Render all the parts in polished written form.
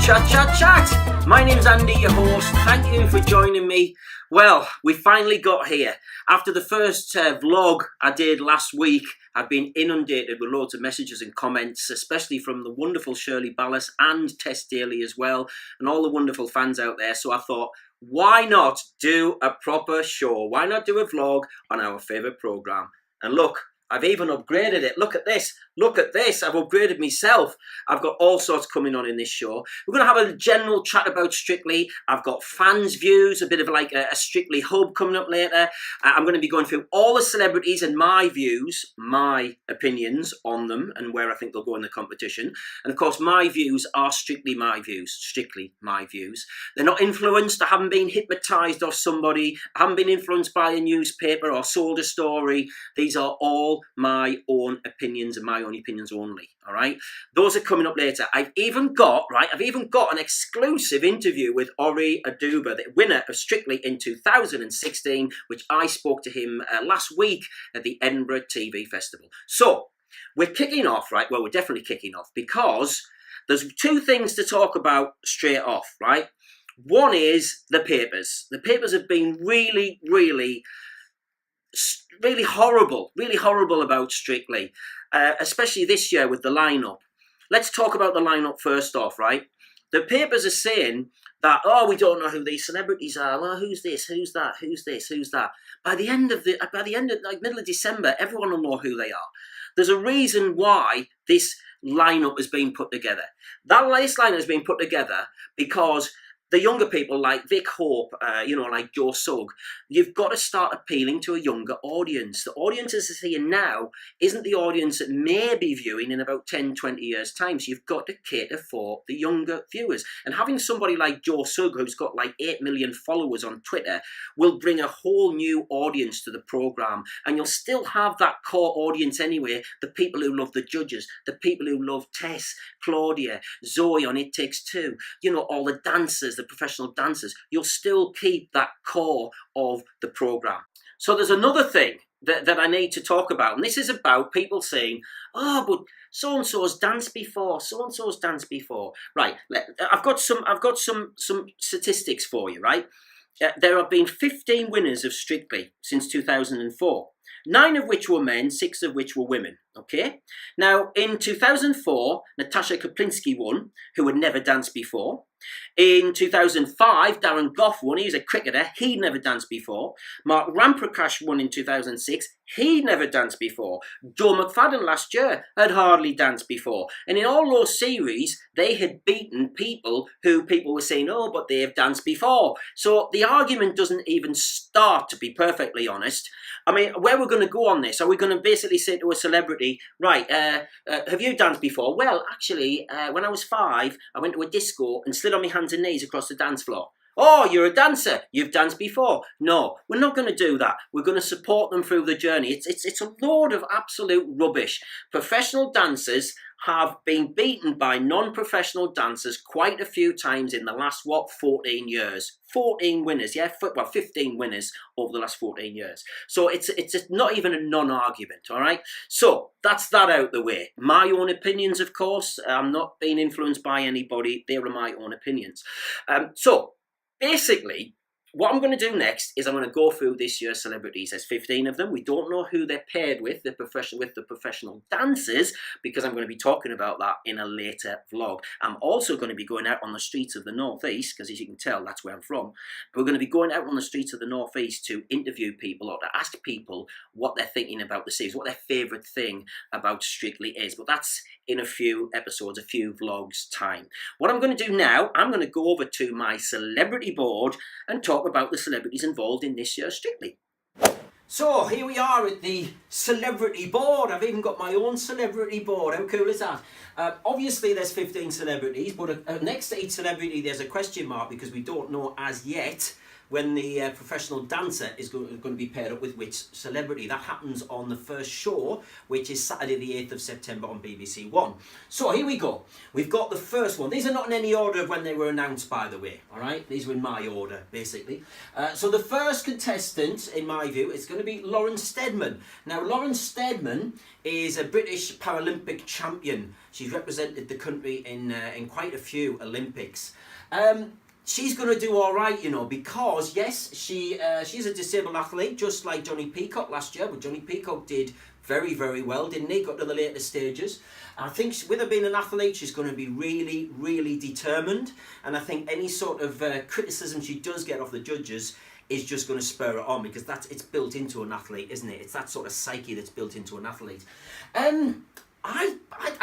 Chat, Chat, Chat. My name's Andy, your host. Thank you for joining me. Well, we finally got here. After the first vlog I did last week, I've been inundated with loads of messages and comments, especially from the wonderful Shirley Ballas and Tess Daly as well, and all the wonderful fans out there. So I thought, why not do a proper show? Why not do a vlog on our favourite programme? And look, I've even upgraded it. Look at this. Look at this. I've upgraded myself. I've got all sorts coming on in this show. We're going to have a general chat about Strictly. I've got fans' views, a bit of like a Strictly hub coming up later. I'm going to be going through all the celebrities and my views, my opinions on them and where I think they'll go in the competition. And of course, my views are strictly my views. Strictly my views. They're not influenced. I haven't been hypnotised off somebody. I haven't been influenced by a newspaper or sold a story. These are all my own opinions and my own opinions only. All right, those are coming up later. I've even got an exclusive interview with Ori Aduba, the winner of Strictly in 2016, which I spoke to him last week at the Edinburgh TV Festival. So we're kicking off, right? Well, we're definitely kicking off because there's two things to talk about straight off, right? One is the papers. The papers have been really horrible about Strictly, especially this year with the lineup. Let's talk about the lineup first off, right? The papers are saying that, oh, we don't know who these celebrities are. Well, who's this? Who's that? Who's this? Who's that? By the end of like middle of December, everyone will know who they are. There's a reason why this lineup has been put together. This lineup has been put together because the younger people like Vic Hope, like Joe Sugg, you've got to start appealing to a younger audience. The audience that's here now isn't the audience that may be viewing in about 10, 20 years' time. So you've got to cater for the younger viewers. And having somebody like Joe Sugg, who's got like 8 million followers on Twitter, will bring a whole new audience to the programme. And you'll still have that core audience anyway, the people who love the judges, the people who love Tess, Claudia, Zoe on It Takes Two, all the dancers, the professional dancers. You'll still keep that core of the programme. So there's another thing that I need to talk about, and this is about people saying, oh, but so-and-so's danced before, so-and-so's danced before. Right, I've got some statistics for you, right? There have been 15 winners of Strictly since 2004. 9 of which were men, 6 of which were women, okay? Now, in 2004, Natasha Kaplinsky won, who had never danced before. In 2005, Darren Gough won. He was a cricketer. He'd never danced before. Mark Ramprakash won in 2006. He'd never danced before. Joe McFadden last year had hardly danced before. And in all those series, they had beaten people who people were saying, oh, but they have danced before. So the argument doesn't even start, to be perfectly honest. I mean, where we're going to go on this, are we going to basically say to a celebrity, right, have you danced before? Well, actually, when I was 5, I went to a disco and slid on my hands and knees across the dance floor. Oh, you're a dancer. You've danced before. No, we're not going to do that. We're going to support them through the journey. It's a load of absolute rubbish. Professional dancers have been beaten by non-professional dancers quite a few times in the last, 14 years. 14 winners, 15 winners over the last 14 years. So it's not even a non-argument, all right? So that's that out the way. My own opinions, of course. I'm not being influenced by anybody. They are my own opinions. So basically, what I'm going to do next is I'm going to go through this year's celebrities. There's 15 of them. We don't know who they're paired with, the professional dancers, because I'm going to be talking about that in a later vlog. I'm also going to be going out on the streets of the Northeast, because as you can tell, that's where I'm from. We're going to be going out on the streets of the Northeast to interview people or to ask people what they're thinking about the series, what their favourite thing about Strictly is. But that's in a few episodes, a few vlogs time. What I'm going to do now, I'm going to go over to my celebrity board and talk about the celebrities involved in this year's Strictly. So here we are at the celebrity board. I've even got my own celebrity board. How cool is that? Obviously there's 15 celebrities, but next to each celebrity there's a question mark because we don't know as yet when the professional dancer is going to be paired up with which celebrity. That happens on the first show, which is Saturday the 8th of September on BBC One. So here we go. We've got the first one. These are not in any order of when they were announced, by the way. All right, these were in my order, basically. So the first contestant, in my view, is going to be Lauren Steadman. Now, Lauren Steadman is a British Paralympic champion. She's represented the country in quite a few Olympics. She's going to do all right, you know, because, yes, she's a disabled athlete, just like Johnny Peacock last year, but Johnny Peacock did very, very well, didn't he? Got to the later stages. I think with her being an athlete, she's going to be really, really determined, and I think any sort of criticism she does get off the judges is just going to spur her on, because it's built into an athlete, isn't it? It's that sort of psyche that's built into an athlete. I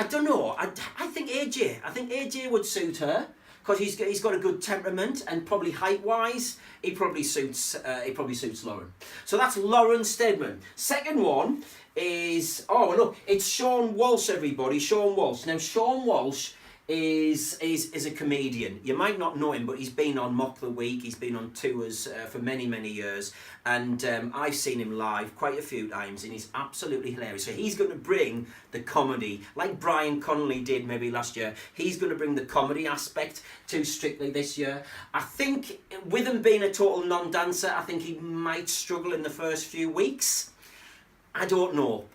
don't know. I think AJ would suit her, because he's got a good temperament, and probably height-wise, he probably suits Lauren. So that's Lauren Steadman. Second one is, oh look, it's Sean Walsh, everybody. Sean Walsh. Now Sean Walsh is a comedian. You might not know him, but he's been on Mock the Week. He's been on tours for many, many years, and I've seen him live quite a few times, and he's absolutely hilarious. So he's going to bring the comedy, like Brian Connolly did maybe last year. He's going to bring the comedy aspect to Strictly this year. I think with him being a total non-dancer, I think he might struggle in the first few weeks. I don't know.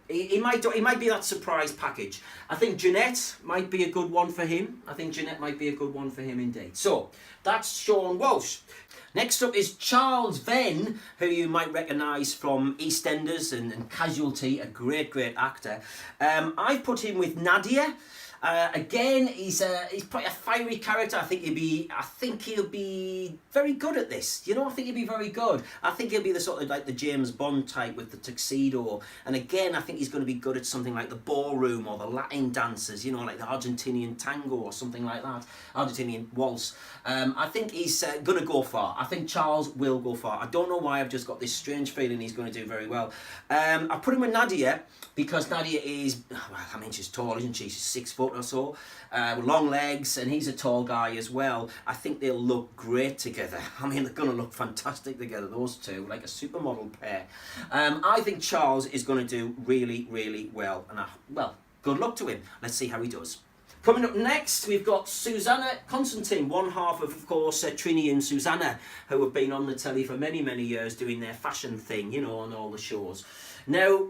He might be that surprise package. I think Jeanette might be a good one for him. Indeed. So, that's Sean Walsh. Next up is Charles Venn, who you might recognise from EastEnders and Casualty, a great, great actor. I've put him with Nadia. Again, he's quite a fiery character. I think he'll be very good at this. You know, I think he'll be very good. I think he'll be the sort of like the James Bond type with the tuxedo. And again, I think he's going to be good at something like the ballroom or the Latin dances, you know, like the Argentinian tango or something like that. Argentinian waltz. I think he's going to go far. I think Charles will go far. I don't know why, I've just got this strange feeling he's going to do very well. I put him with Nadia because Nadia is, well, I mean, she's tall, isn't she? She's 6 foot or so, with long legs, and he's a tall guy as well. I think they'll look great together. I mean, they're going to look fantastic together, those two, like a supermodel pair. I think Charles is going to do really, really well, and well, good luck to him. Let's see how he does. Coming up next, we've got Susanna Constantine, one half of course, Trini and Susanna, who have been on the telly for many, many years doing their fashion thing, you know, on all the shows. Now,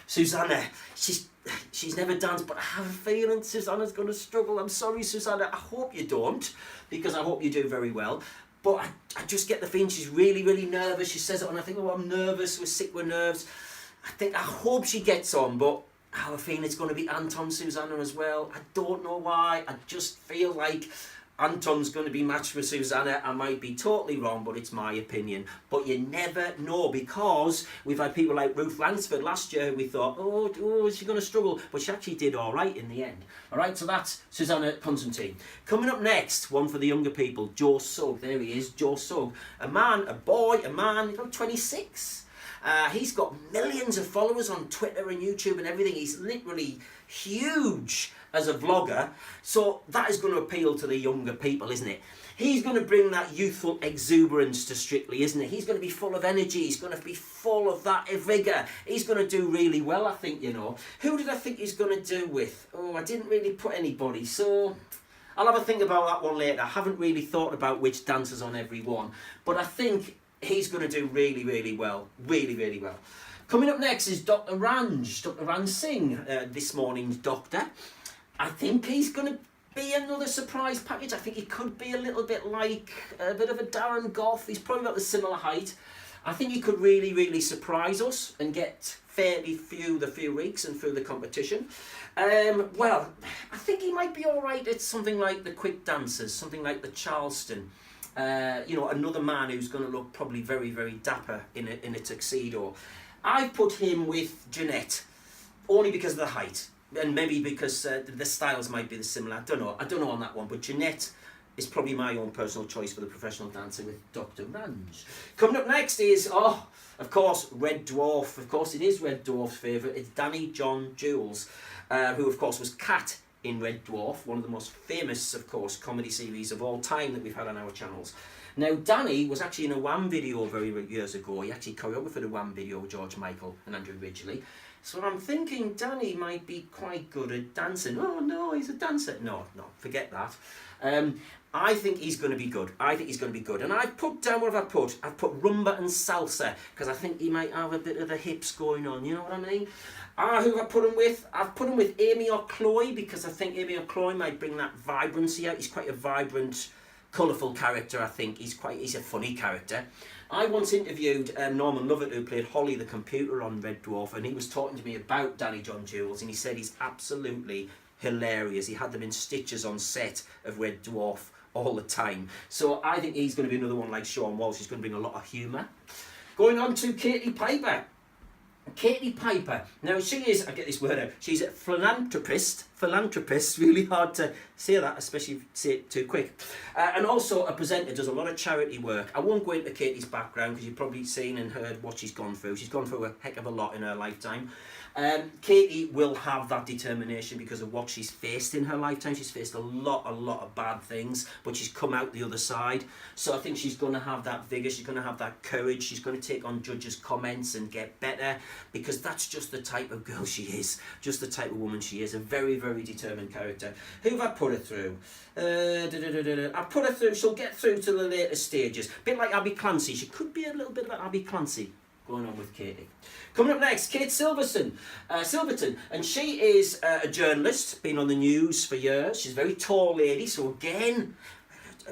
Susanna, she's never danced, but I have a feeling Susanna's going to struggle. I'm sorry, Susanna. I hope you don't, because I hope you do very well. But I just get the feeling she's really, really nervous. She says it, and I think, oh, I'm nervous. We're sick with nerves. I hope she gets on, but I have a feeling it's going to be Anton Susanna as well. I don't know why. I just feel like Anton's going to be matched with Susanna. I might be totally wrong, but it's my opinion. But you never know, because we've had people like Ruth Lansford last year who we thought, oh, is she going to struggle? But she actually did all right in the end. All right, so that's Susanna Constantine. Coming up next, one for the younger people, Joe Sugg. There he is, Joe Sugg. A man, a boy, a man, he's about 26. He's got millions of followers on Twitter and YouTube and everything. He's literally huge as a vlogger. So that is going to appeal to the younger people, isn't it? He's going to bring that youthful exuberance to Strictly, isn't it? He's going to be full of energy. He's going to be full of that vigour. He's going to do really well, I think, you know. Who did I think he's going to do with? Oh, I didn't really put anybody, so I'll have a think about that one later. I haven't really thought about which dancers on every one, but I think he's going to do really, really well. Really, really well. Coming up next is Dr. Ranj. Dr. Ranj Singh, this morning's doctor. I think he's going to be another surprise package. I think he could be a little bit like a bit of a Darren Gough. He's probably about the similar height. I think he could really, really surprise us and get fairly through the few weeks and through the competition. Well, I think he might be all right at something like the quick dancers, something like the Charleston. You know, another man who's going to look probably very, very dapper in a tuxedo. I've put him with Jeanette, only because of the height, and maybe because the styles might be similar. I don't know on that one, but Jeanette is probably my own personal choice for the professional dancer with Dr. Ranj. Coming up next is, of course, Red Dwarf. Of course, it is Red Dwarf's favourite. It's Danny John Jules, who, of course, was Kat in Red Dwarf, one of the most famous, of course, comedy series of all time that we've had on our channels. Now, Danny was actually in a Wham video very years ago. He actually choreographed a Wham video with George Michael and Andrew Ridgeley. So I'm thinking Danny might be quite good at dancing. Oh no, he's a dancer. No, forget that. I think he's going to be good. I think he's going to be good. And I've put down, what have I put? I've put rumba and salsa, because I think he might have a bit of the hips going on, you know what I mean? Who have I put him with? I've put him with Amy or Chloe, because I think Amy or Chloe might bring that vibrancy out. He's quite a vibrant, colourful character, I think. He's a funny character. I once interviewed Norman Lovett, who played Holly the computer on Red Dwarf, and he was talking to me about Danny John Jules, and he said he's absolutely hilarious. He had them in stitches on set of Red Dwarf all the time. So I think he's going to be another one like Sean Walsh. He's going to bring a lot of humour. Going on to Katie Piper. Katie Piper. Now she is, I get this word out, she's a philanthropist, really hard to say that, especially if you say it too quick. And also a presenter, does a lot of charity work. I won't go into Katie's background because you've probably seen and heard what she's gone through. She's gone through a heck of a lot in her lifetime. Katie will have that determination because of what she's faced in her lifetime. She's faced a lot of bad things, but she's come out the other side. So I think she's going to have that vigour, she's going to have that courage, she's going to take on judges' comments and get better, because that's just the type of girl she is, just the type of woman she is, a very determined character. Who have I put her through? I put her through, she'll get through to the later stages. A bit like Abby Clancy, she could be a little bit like Abby Clancy. Going on with Katie. Coming up next, Kate Silverton, and she is a journalist, been on the news for years. She's a very tall lady, so again,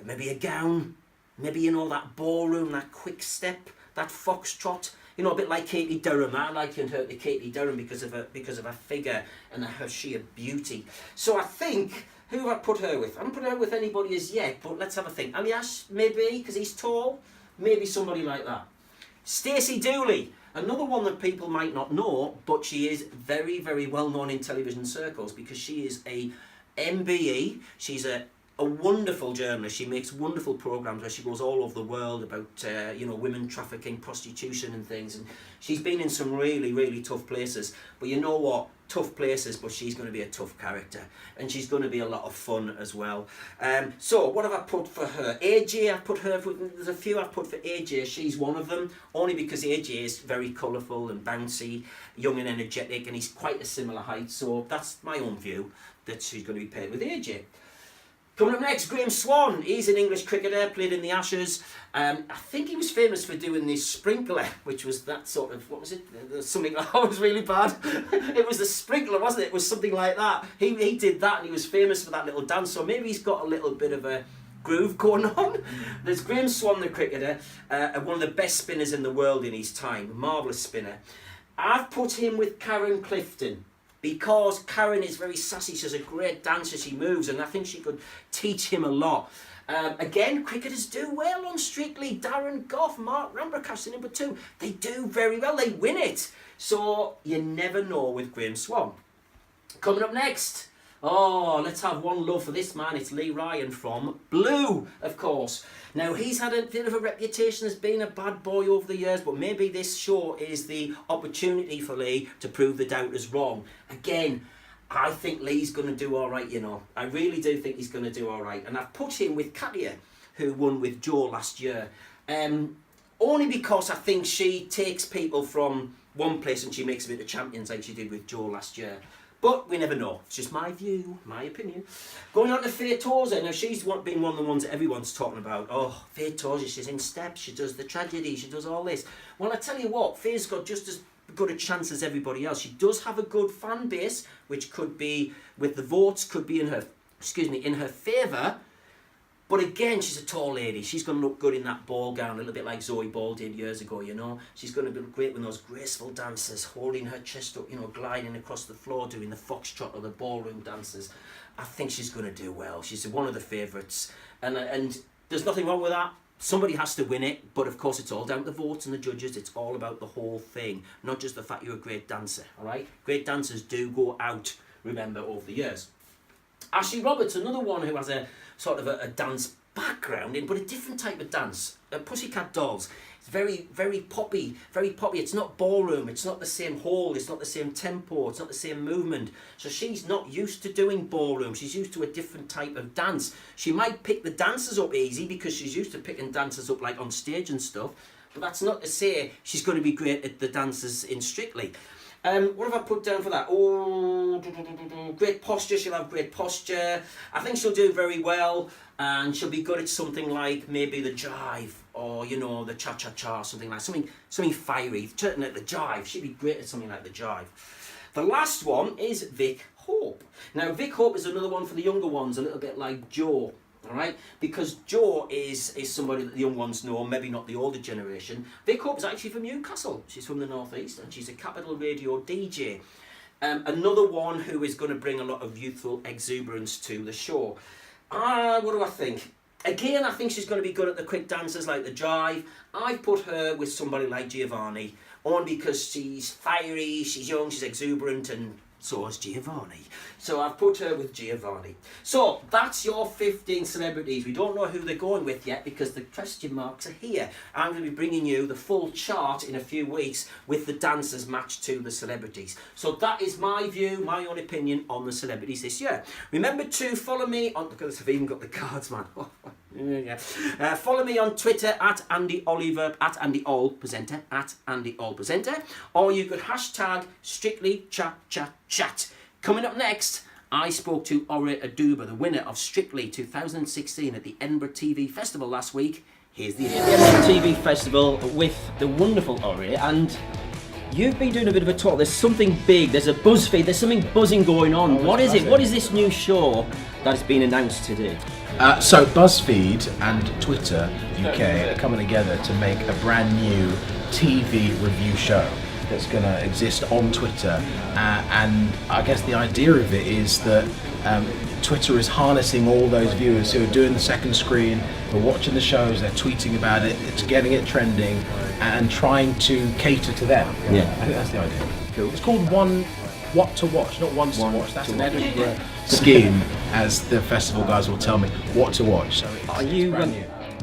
maybe a gown, maybe, you know, that ballroom, that quick step, that foxtrot, you know, a bit like Katie Durham. I likened her to Katie Durham because of her figure and her sheer beauty. So I think, who have I put her with? I haven't put her with anybody as yet, but let's have a think. Alias, maybe, because he's tall, maybe somebody like that. Stacey Dooley, another one that people might not know, but she is very well known in television circles because she is a MBE. She's a wonderful journalist. She makes wonderful programs where she goes all over the world about you know, women trafficking, prostitution and things. And she's been in some really tough places. But you know what? Tough places, but she's going to be a tough character, and she's going to be a lot of fun as well. So what have I put for her? AJ, I've put her for, there's a few I've put for AJ. She's one of them, only because AJ is very colourful and bouncy, young and energetic, and he's quite a similar height. So that's my own view, that she's going to be paired with AJ. Coming up next, Graham Swan. He's an English cricketer, played in the Ashes. I think he was famous for doing this sprinkler, which was that sort of, what was it? Something that was really bad. It was the sprinkler, wasn't it? It was something like that. He did that, and he was famous for that little dance. So maybe he's got a little bit of a groove going on. There's Graham Swan, the cricketer, one of the best spinners in the world in his time. Marvellous spinner. I've put him with Karen Clifton, because Karen is very sassy. She's a great dancer, she moves, and I think she could teach him a lot. Again, cricketers do well on Strictly. Darren Gough, Mark Rambracast, number 2. They do very well, they win it. So you never know with Graham Swan. Coming up next, oh, let's have one love for this man. It's Lee Ryan from Blue, of course. Now, he's had a bit of a reputation as being a bad boy over the years, but maybe this show is the opportunity for Lee to prove the doubters wrong. Again, I think Lee's going to do all right, you know. I really do think he's going to do all right. And I've put him with Katia, who won with Joe last year. Only because I think she takes people from one place and she makes them into champions like she did with Joe last year. But we never know. It's just my view, my opinion. Going on to Faye Tozer. Now, she's been one of the ones that everyone's talking about. Oh, Faye Tozer, she's in steps. She does the tragedy. She does all this. Well, I tell you what, Faye's got just as good a chance as everybody else. She does have a good fan base, which could be, with the votes, could be in her, in her favour. But again, she's a tall lady. She's going to look good in that ball gown, a little bit like Zoe Ball did years ago, you know. She's going to be great with those graceful dances, holding her chest up, you know, gliding across the floor, doing the foxtrot or the ballroom dances. I think she's going to do well. She's one of the favourites. And there's nothing wrong with that. Somebody has to win it, but of course it's all down to the votes and the judges. It's all about the whole thing, not just the fact you're a great dancer, all right? Great dancers do go out, remember, over the years. Ashley Roberts, another one who has a sort of a dance background in, but a different type of dance. Pussycat Dolls. It's very, very poppy, very poppy. It's not ballroom, it's not the same hold, it's not the same tempo, it's not the same movement. So she's not used to doing ballroom, she's used to a different type of dance. She might pick the dancers up easy because she's used to picking dancers up like on stage and stuff, but that's not to say she's going to be great at the dancers in Strictly. What have I put down for that? Oh, great posture. She'll have great posture. I think she'll do very well, and she'll be good at something like maybe the jive, or you know, the cha-cha-cha, something fiery. Certainly at the jive, she'd be great at something like the jive. The last one is Vic Hope. Now, Vic Hope is another one for the younger ones, a little bit like Joe. All right, because Joe is somebody that the young ones know, maybe not the older generation. Vic Hope is actually from Newcastle. She's from the northeast, and she's a Capital Radio DJ. Another one who is going to bring a lot of youthful exuberance to the show. What do I think? Again, I think she's going to be good at the quick dances like the jive. I put her with somebody like Giovanni, only because she's fiery, she's young, she's exuberant, and so is Giovanni. So I've put her with Giovanni. So that's your 15 celebrities. We don't know who they're going with yet because the question marks are here. I'm going to be bringing you the full chart in a few weeks with the dancers matched to the celebrities. So that is my view, my own opinion on the celebrities this year. Remember to follow me on... Look at this, I've even got the cards, man. Follow me on Twitter at Andy Oliver, at Andy All Presenter, at Andy All Presenter, or you could hashtag Strictly+Cha+Cha+Chat. Coming up next, I spoke to Ore Aduba, the winner of Strictly 2016 at the Edinburgh TV Festival last week. Here's the Edinburgh TV Festival with the wonderful Ore, and you've been doing a bit of a talk. There's something big, there's a BuzzFeed, there's something buzzing going on. What is it? What is this new show that has been announced today? So BuzzFeed and Twitter UK are coming together to make a brand new TV review show that's going to exist on Twitter, and I guess the idea of it is that Twitter is harnessing all those viewers who are doing the second screen, who are watching the shows, they're tweeting about it, it's getting it trending, and trying to cater to them. Yeah, I think that's the idea. Cool. It's called What to Watch, not Once to Watch. That's an Edinburgh scheme, as the festival guys will tell me. What to watch. So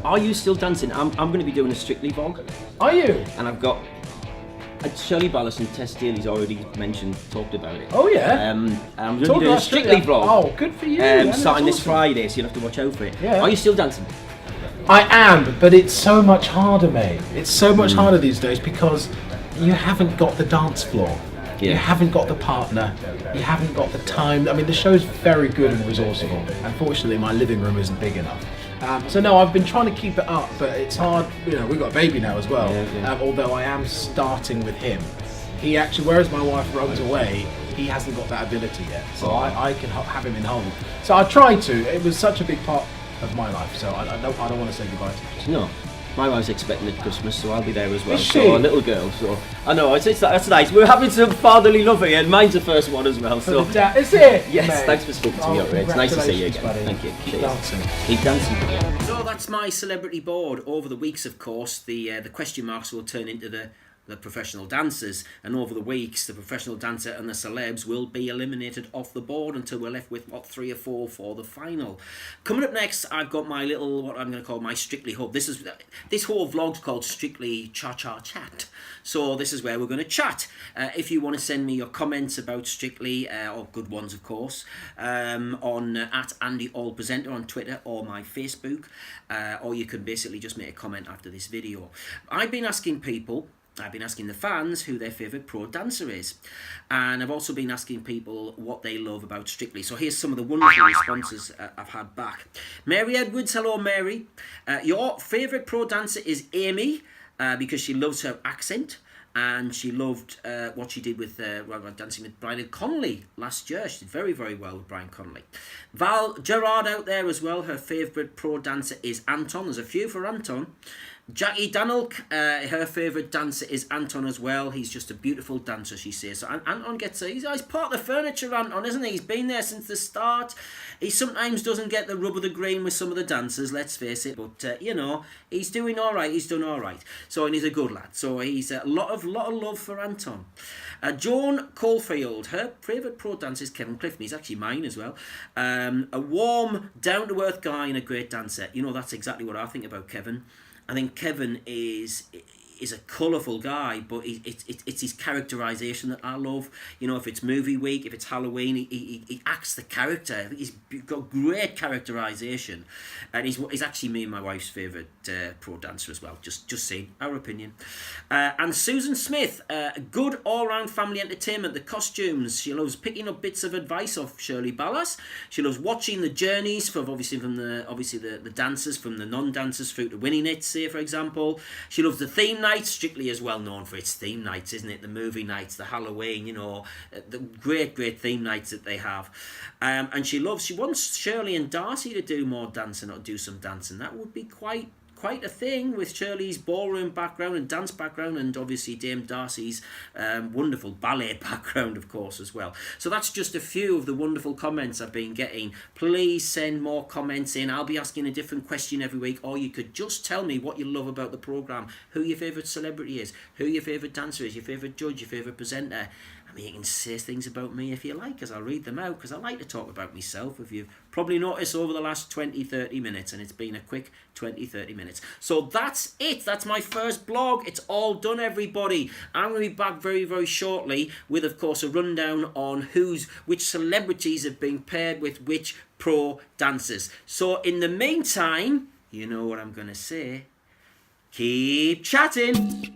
are you still dancing? I'm going to be doing a Strictly vlog. Are you? And I've got Shirley Ballas and Tess Daly's already talked about it. Oh yeah. I'm going to be doing a Strictly vlog. Oh, good for you. Starting this Friday, so you'll have to watch out for it. Yeah. Are you still dancing? I am, but it's so much harder, mate. It's so much harder these days because you haven't got the dance floor. Yeah. You haven't got the partner. You haven't got the time. I mean, the show's very good and resourceful. Unfortunately, my living room isn't big enough. So no, I've been trying to keep it up, but it's hard. You know, we've got a baby now as well. Yeah. Although I am starting with him. He actually, whereas my wife runs away, he hasn't got that ability yet. So I can have him in hold. So I tried to. It was such a big part of my life. So I don't want to say goodbye to him. No. My wife's expecting at Christmas, so I'll be there as well. Is she? So, a little girl, so I know that's nice. We're having some fatherly love here, and mine's the first one as well. So is it? Yes, mate. Thanks for speaking to me, Ore. It's nice to see you again. Buddy. Thank you. Keep dancing. Keep dancing. So that's my celebrity board. Over the weeks, of course, the question marks will turn into the professional dancers, and over the weeks the professional dancer and the celebs will be eliminated off the board until we're left with 3 or 4 for the final. Coming up next, I've got my little, what I'm going to call my Strictly hub. This whole vlog's called Strictly Cha+Cha+Chat, so this is where we're going to chat. If you want to send me your comments about Strictly, or good ones of course, on at Andy All Presenter on Twitter or my Facebook, or you can basically just make a comment after this video. I've been asking the fans who their favourite pro dancer is, and I've also been asking people what they love about Strictly. So here's some of the wonderful responses I've had back. Mary Edwards, hello Mary. Your favourite pro dancer is Amy, because she loves her accent, and she loved what she did with dancing with Brian Connolly last year. She did very, very well with Brian Connolly. Val Gerard out there as well. Her favourite pro dancer is Anton. There's a few for Anton. Jackie Danilk, her favourite dancer is Anton as well. He's just a beautiful dancer, she says. So Anton gets he's part of the furniture, Anton, isn't he? He's been there since the start. He sometimes doesn't get the rub of the green with some of the dancers, let's face it. But, he's doing all right. He's done all right. So, and he's a good lad. So he's a lot of love for Anton. Joan Caulfield, her favourite pro dancer is Kevin Clifton. He's actually mine as well. A warm, down-to-earth guy and a great dancer. That's exactly what I think about Kevin. I think Kevin is a colourful guy, but it's his characterisation that I love. If it's movie week, if it's Halloween, he acts the character. I think he's got great characterisation, and he's actually me and my wife's favourite pro dancer as well. Just saying, our opinion. And Susan Smith, good all-round family entertainment. The costumes, she loves picking up bits of advice off Shirley Ballas. She loves watching the journeys from the dancers, from the non-dancers through to winning it, say for example. She loves the theme nights. Strictly is well known for its theme nights, isn't it? The movie nights, the Halloween, the great theme nights that they have. And she wants Shirley and Darcy to do more dancing, or do some dancing. That would be quite a thing, with Shirley's ballroom background and dance background, and obviously Dame Darcy's wonderful ballet background, of course, as well. So that's just a few of the wonderful comments I've been getting. Please send more comments in. I'll be asking a different question every week, or you could just tell me what you love about the programme, who your favourite celebrity is, who your favourite dancer is, your favourite judge, your favourite presenter. You can say things about me if you like, because I'll read them out, because I like to talk about myself, if you've probably noticed over the last 20-30 minutes, and it's been a quick 20-30 minutes. So that's it. That's my first blog. It's all done, everybody. I'm going to be back very, very shortly with, of course, a rundown on which celebrities have been paired with which pro dancers. So in the meantime, you know what I'm going to say. Keep chatting.